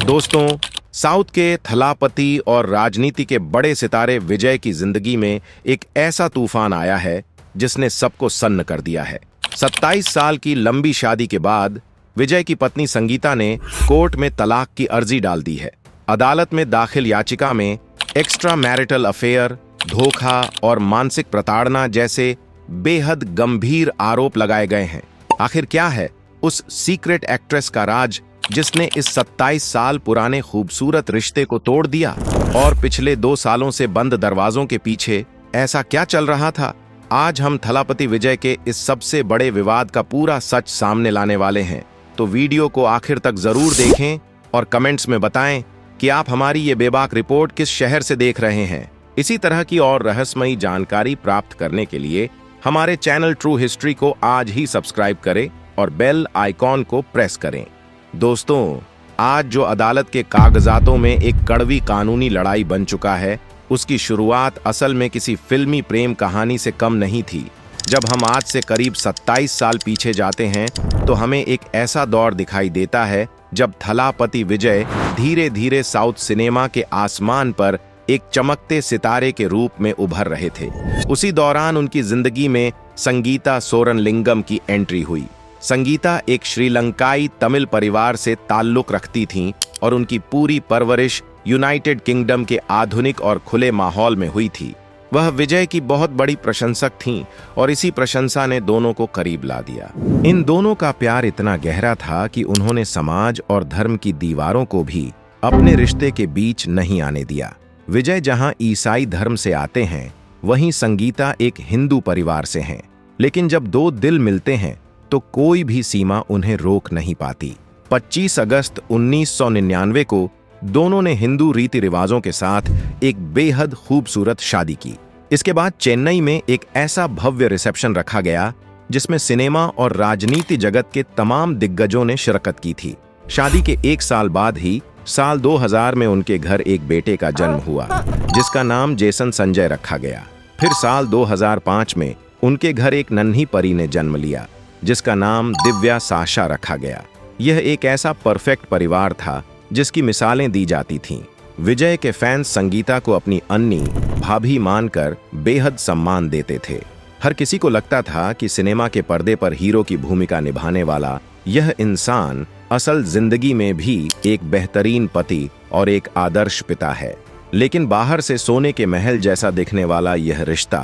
दोस्तों, साउथ के थलापति और राजनीति के बड़े सितारे विजय की जिंदगी में एक ऐसा तूफान आया है जिसने सबको सन्न कर दिया है। 27 साल की लंबी शादी के बाद विजय की पत्नी संगीता ने कोर्ट में तलाक की अर्जी डाल दी है। अदालत में दाखिल याचिका में एक्स्ट्रा मैरिटल अफेयर, धोखा और मानसिक प्रताड़ना जैसे बेहद गंभीर आरोप लगाए गए हैं। आखिर क्या है उस सीक्रेट एक्ट्रेस का राज जिसने इस 27 साल पुराने खूबसूरत रिश्ते को तोड़ दिया? और पिछले 2 सालों से बंद दरवाजों के पीछे ऐसा क्या चल रहा था? आज हम थलापति विजय के इस सबसे बड़े विवाद का पूरा सच सामने लाने वाले हैं। तो वीडियो को आखिर तक जरूर देखें और कमेंट्स में बताएं कि आप हमारी ये बेबाक रिपोर्ट किस शहर से देख रहे हैं। इसी तरह की और रहस्यमयी जानकारी प्राप्त करने के लिए हमारे चैनल ट्रू हिस्ट्री को आज ही सब्सक्राइब करें और बेल आइकॉन को प्रेस करें। दोस्तों, आज जो अदालत के कागजातों में एक कड़वी कानूनी लड़ाई बन चुका है, उसकी शुरुआत असल में किसी फिल्मी प्रेम कहानी से कम नहीं थी। जब हम आज से करीब 27 साल पीछे जाते हैं तो हमें एक ऐसा दौर दिखाई देता है जब थलापति विजय धीरे धीरे साउथ सिनेमा के आसमान पर एक चमकते सितारे के रूप में उभर रहे थे। उसी दौरान उनकी जिंदगी में संगीता सोरनलिंगम की एंट्री हुई। संगीता एक श्रीलंकाई तमिल परिवार से ताल्लुक रखती थीं और उनकी पूरी परवरिश यूनाइटेड किंगडम के आधुनिक और खुले माहौल में हुई थी। वह विजय की बहुत बड़ी प्रशंसक थीं और इसी प्रशंसा ने दोनों को करीब ला दिया। इन दोनों का प्यार इतना गहरा था कि उन्होंने समाज और धर्म की दीवारों को भी अपने रिश्ते के बीच नहीं आने दिया। विजय जहां ईसाई धर्म से आते हैं, वहीं संगीता एक हिंदू परिवार से हैं। लेकिन जब दो दिल मिलते हैं तो कोई भी सीमा उन्हें रोक नहीं पाती। 25 अगस्त 1999 को दोनों ने हिंदू रीति रिवाजों के साथ एक बेहद खूबसूरत शादी की। इसके बाद चेन्नई में एक ऐसा भव्य रिसेप्शन रखा गया जिसमें सिनेमा और राजनीति जगत के तमाम दिग्गजों ने शिरकत की थी। शादी के 1 साल बाद ही साल 2000 में उनके घर एक बेटे का जन्म हुआ जिसका नाम जेसन संजय रखा गया। फिर साल 2005 में उनके घर एक नन्ही परी ने जन्म लिया जिसका नाम दिव्या साशा रखा गया। यह एक ऐसा परफेक्ट परिवार था जिसकी मिसालें दी जाती थीं। विजय के फैंस संगीता को अपनी अन्नी भाभी मानकर बेहद सम्मान देते थे। हर किसी को लगता था कि सिनेमा के पर्दे पर हीरो की भूमिका निभाने वाला यह इंसान असल जिंदगी में भी एक बेहतरीन पति और एक आदर्श पिता है। लेकिन बाहर से सोने के महल जैसा दिखने वाला यह रिश्ता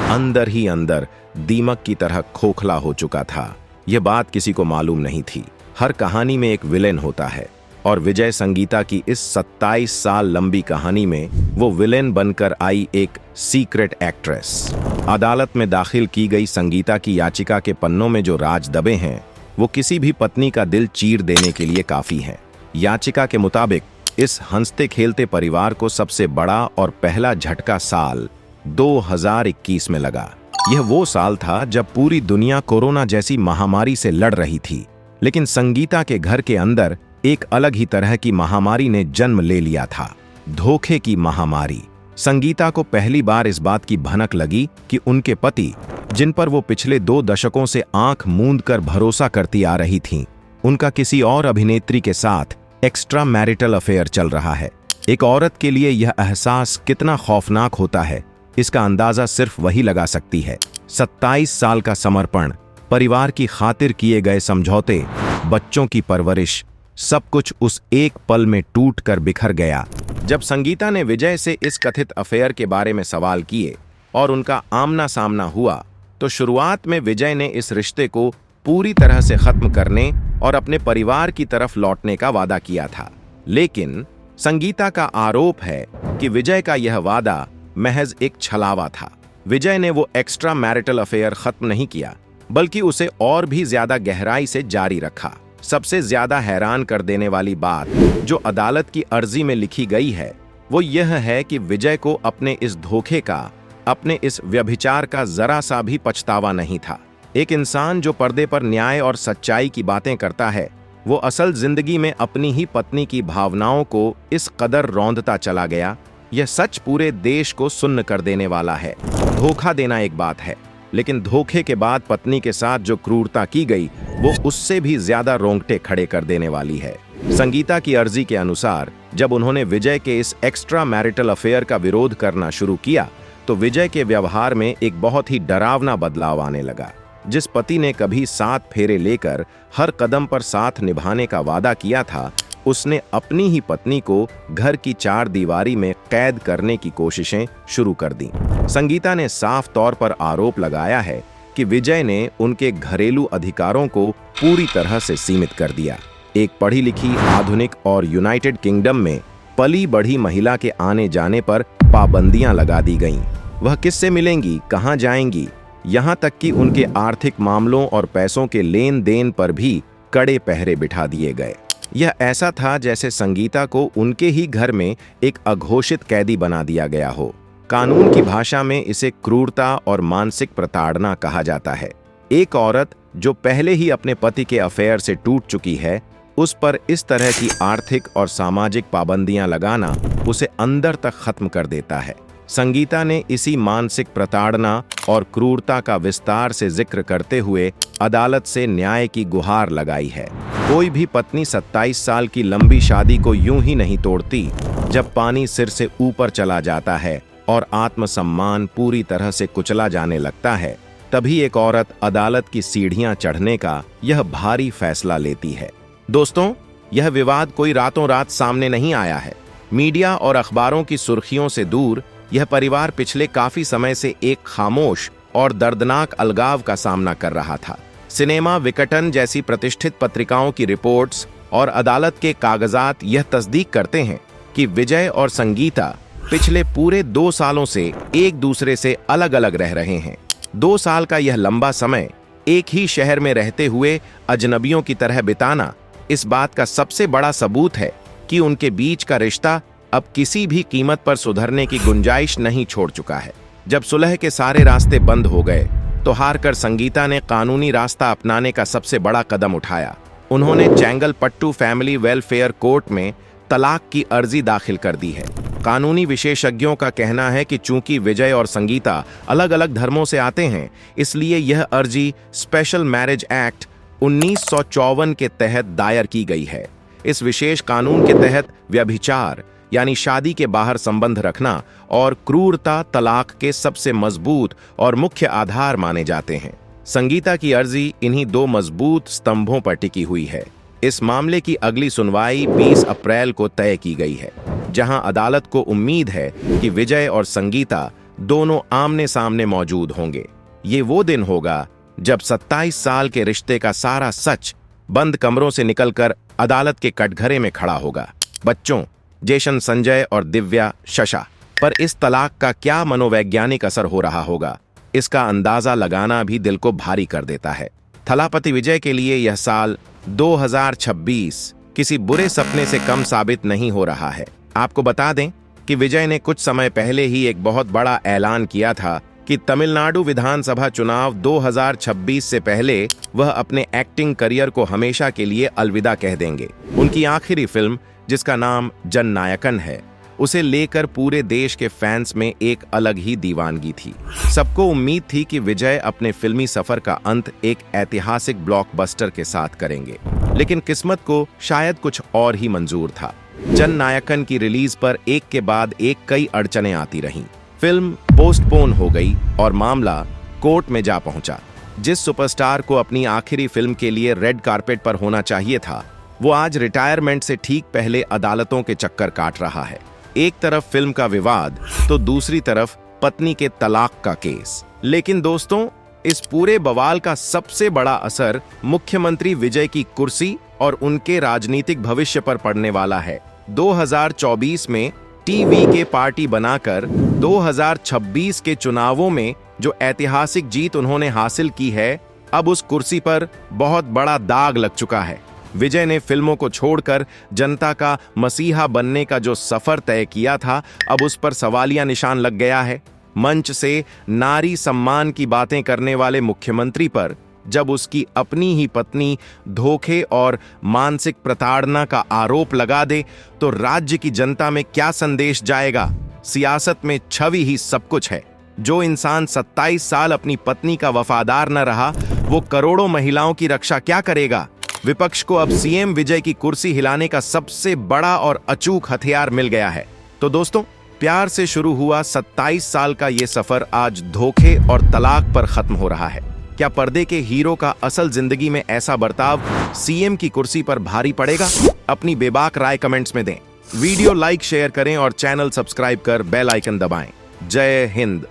अंदर ही अंदर दीमक की तरह खोखला हो चुका था। यह बात किसी को मालूम नहीं थी। हर कहानी में एक विलेन होता है और विजय संगीता की इस 27 साल लंबी कहानी में वो विलेन बनकर आई एक सीक्रेट एक्ट्रेस। अदालत में दाखिल की गई संगीता की याचिका के पन्नों में जो राज दबे हैं, वो किसी भी पत्नी का दिल चीर देने के लिए काफी हैं। याचिका के मुताबिक इस हंसते खेलते परिवार को सबसे बड़ा और पहला झटका साल 2021 में लगा। यह वो साल था जब पूरी दुनिया कोरोना जैसी महामारी से लड़ रही थी, लेकिन संगीता के घर के अंदर एक अलग ही तरह की महामारी ने जन्म ले लिया था, धोखे की महामारी। संगीता को पहली बार इस बात की भनक लगी कि उनके पति, जिन पर वो पिछले 2 दशकों से आंख मूंद कर भरोसा करती आ रही थीं, उनका किसी और अभिनेत्री के साथ एक्स्ट्रा मैरिटल अफेयर चल रहा है। एक औरत के लिए यह एहसास कितना खौफनाक होता है, इसका अंदाजा सिर्फ वही लगा सकती है। 27 साल का समर्पण, परिवार की खातिर किए गए समझौते, बच्चों की परवरिश, सब कुछ उस एक पल में टूट कर बिखर गया। जब संगीता ने विजय से इस कथित अफेयर के बारे में सवाल किए और उनका आमना सामना हुआ, तो शुरुआत में विजय ने इस रिश्ते को पूरी तरह से खत्म करने और अपने परिवार की तरफ लौटने का वादा किया था। लेकिन संगीता का आरोप है कि विजय का यह वादा महज एक छलावा था। विजय ने वो एक्स्ट्रा मैरिटल अफेयर खत्म नहीं किया, बल्कि उसे और भी ज्यादा गहराई से जारी रखा। सबसे ज्यादा हैरान कर देने वाली बात जो अदालत की अर्जी में लिखी गई है, वो यह है कि विजय को अपने इस धोखे का, अपने इस व्यभिचार का जरा सा भी पछतावा नहीं था। एक इंसान जो पर्दे पर न्याय और सच्चाई की बातें करता है, वो असल जिंदगी में अपनी ही पत्नी की भावनाओं को इस कदर रौंदता चला गया। यह सच पूरे देश को सुन्न कर देने वाला है। धोखा देना एक बात है, लेकिन धोखे के बाद पत्नी के साथ जो क्रूरता की गई, वो उससे भी ज्यादा रोंगटे खड़े कर देने वाली है। संगीता की अर्जी के अनुसार जब उन्होंने विजय के इस एक्स्ट्रा मैरिटल अफेयर का विरोध करना शुरू किया तो विजय के व्यवहार में एक बहुत ही डरावना बदलाव आने लगा। जिस पति ने कभी 7 फेरे लेकर हर कदम पर साथ निभाने का वादा किया था, उसने अपनी ही पत्नी को घर की 4 दीवारी में कैद करने की कोशिशें शुरू कर दी। संगीता ने साफ तौर पर आरोप लगाया है कि विजय ने उनके घरेलू अधिकारों को पूरी तरह से सीमित कर दिया। एक पढ़ी लिखी, आधुनिक और यूनाइटेड किंगडम में पली बढ़ी महिला के आने जाने पर पाबंदियां लगा दी गईं। वह किससे मिलेंगी, कहां जाएंगी, यहां तक कि उनके आर्थिक मामलों और पैसों के लेन देन पर भी कड़े पहरे बिठा दिए गए। यह ऐसा था जैसे संगीता को उनके ही घर में एक अघोषित कैदी बना दिया गया हो। कानून की भाषा में इसे क्रूरता और मानसिक प्रताड़ना कहा जाता है। एक औरत जो पहले ही अपने पति के अफेयर से टूट चुकी है, उस पर इस तरह की आर्थिक और सामाजिक पाबंदियां लगाना उसे अंदर तक खत्म कर देता है। संगीता ने इसी मानसिक प्रताड़ना और क्रूरता का विस्तार से जिक्र करते हुए अदालत से न्याय की गुहार लगाई है। कोई भी पत्नी 27 साल की लंबी शादी को यूं ही नहीं तोड़ती। जब पानी सिर से ऊपर चला जाता है और आत्मसम्मान पूरी तरह से कुचला जाने लगता है, तभी एक औरत अदालत की सीढ़ियां चढ़ने का यह भारी फैसला लेती है। दोस्तों, यह विवाद कोई रातों रात सामने नहीं आया है। मीडिया और अखबारों की सुर्खियों से दूर यह परिवार पिछले काफी समय से एक खामोश और दर्दनाक अलगाव का सामना कर रहा था। सिनेमा विकटन जैसी प्रतिष्ठित पत्रिकाओं की रिपोर्ट्स और अदालत के कागजात यह तस्दीक करते हैं कि विजय और संगीता पिछले पूरे 2 सालों से एक दूसरे से अलग अलग रह रहे हैं। 2 साल का यह लंबा समय एक ही शहर में रहते हुए अजनबियों की तरह बिताना इस बात का सबसे बड़ा सबूत है कि उनके बीच का रिश्ता अब किसी भी कीमत पर सुधरने की गुंजाइश नहीं छोड़ चुका है। जब सुलह के सारे रास्ते बंद हो गए तो हारकर संगीता ने कानूनी रास्ता अपनाने का सबसे बड़ा कदम उठाया। उन्होंने चेंगलपट्टू फैमिली वेलफेयर कोर्ट में तलाक की अर्जी दाखिल कर दी है। कानूनी विशेषज्ञों का कहना है कि चूंकि विजय और संगीता अलग अलग धर्मों से आते हैं, इसलिए यह अर्जी स्पेशल मैरिज एक्ट 1954 के तहत दायर की गई है। इस विशेष कानून के तहत व्यभिचार यानी शादी के बाहर संबंध रखना और क्रूरता तलाक के सबसे मजबूत और मुख्य आधार माने जाते हैं। संगीता की अर्जी इन्हीं 2 मजबूत स्तंभों पर टिकी हुई है। इस मामले की अगली सुनवाई 20 अप्रैल को तय की गई है, जहां अदालत को उम्मीद है कि विजय और संगीता दोनों आमने सामने मौजूद होंगे। ये वो दिन होगा जब 27 साल के रिश्ते का सारा सच बंद कमरों से निकलकर अदालत के कटघरे में खड़ा होगा। बच्चों, जेशन संजय और दिव्या शशा पर इस तलाक का क्या मनोवैज्ञानिक असर हो रहा होगा, इसका अंदाजा लगाना भी दिल को भारी कर देता है। थलापति विजय के लिए यह साल 2026 किसी बुरे सपने से कम साबित नहीं हो रहा है। आपको बता दें कि विजय ने कुछ समय पहले ही एक बहुत बड़ा ऐलान किया था कि तमिलनाडु विधानसभा चुनाव 2026 से पहले वह अपने एक्टिंग करियर को हमेशा के लिए अलविदा कह देंगे। उनकी आखिरी फिल्म, जिसका नाम जननायकन है, उसे लेकर पूरे देश के फैंस में एक अलग ही दीवानगी थी। सबको उम्मीद थी कि विजय अपने फिल्मी सफर का अंत एक ऐतिहासिक ब्लॉकबस्टर के साथ करेंगे, लेकिन किस्मत को शायद कुछ और ही मंजूर था। जननायकन की रिलीज पर एक के बाद एक कई अड़चनें आती रहीं। फिल्म पोस्टपोन हो गई और मामला कोर्ट में जा पहुंचा। जिस सुपरस्टार को अपनी आखिरी फिल्म के लिए रेड कारपेट पर होना चाहिए था, वो आज रिटायरमेंट से ठीक पहले अदालतों के चक्कर काट रहा है। एक तरफ फिल्म का विवाद तो दूसरी तरफ पत्नी के तलाक का केस। लेकिन दोस्तों, इस पूरे बवाल का सबसे बड़ा असर मुख्यमंत्री विजय की कुर्सी और उनके राजनीतिक भविष्य पर पड़ने वाला है। 2024 में टीवी के पार्टी बनाकर 2026 के चुनावों में जो ऐतिहासिक जीत उन्होंने हासिल की है, अब उस कुर्सी पर बहुत बड़ा दाग लग चुका है। विजय ने फिल्मों को छोड़कर जनता का मसीहा बनने का जो सफर तय किया था, अब उस पर सवालिया निशान लग गया है। मंच से नारी सम्मान की बातें करने वाले मुख्यमंत्री पर जब उसकी अपनी ही पत्नी धोखे और मानसिक प्रताड़ना का आरोप लगा दे, तो राज्य की जनता में क्या संदेश जाएगा? सियासत में छवि ही सब कुछ है। जो इंसान 27 साल अपनी पत्नी का वफादार न रहा, वो करोड़ों महिलाओं की रक्षा क्या करेगा? विपक्ष को अब सीएम विजय की कुर्सी हिलाने का सबसे बड़ा और अचूक हथियार मिल गया है। तो दोस्तों, प्यार से शुरू हुआ 27 साल का ये सफर आज धोखे और तलाक पर खत्म हो रहा है। क्या पर्दे के हीरो का असल जिंदगी में ऐसा बर्ताव सीएम की कुर्सी पर भारी पड़ेगा? अपनी बेबाक राय कमेंट्स में दें। वीडियो लाइक शेयर करें और चैनल सब्सक्राइब कर बेल आइकन दबाएं। जय हिंद।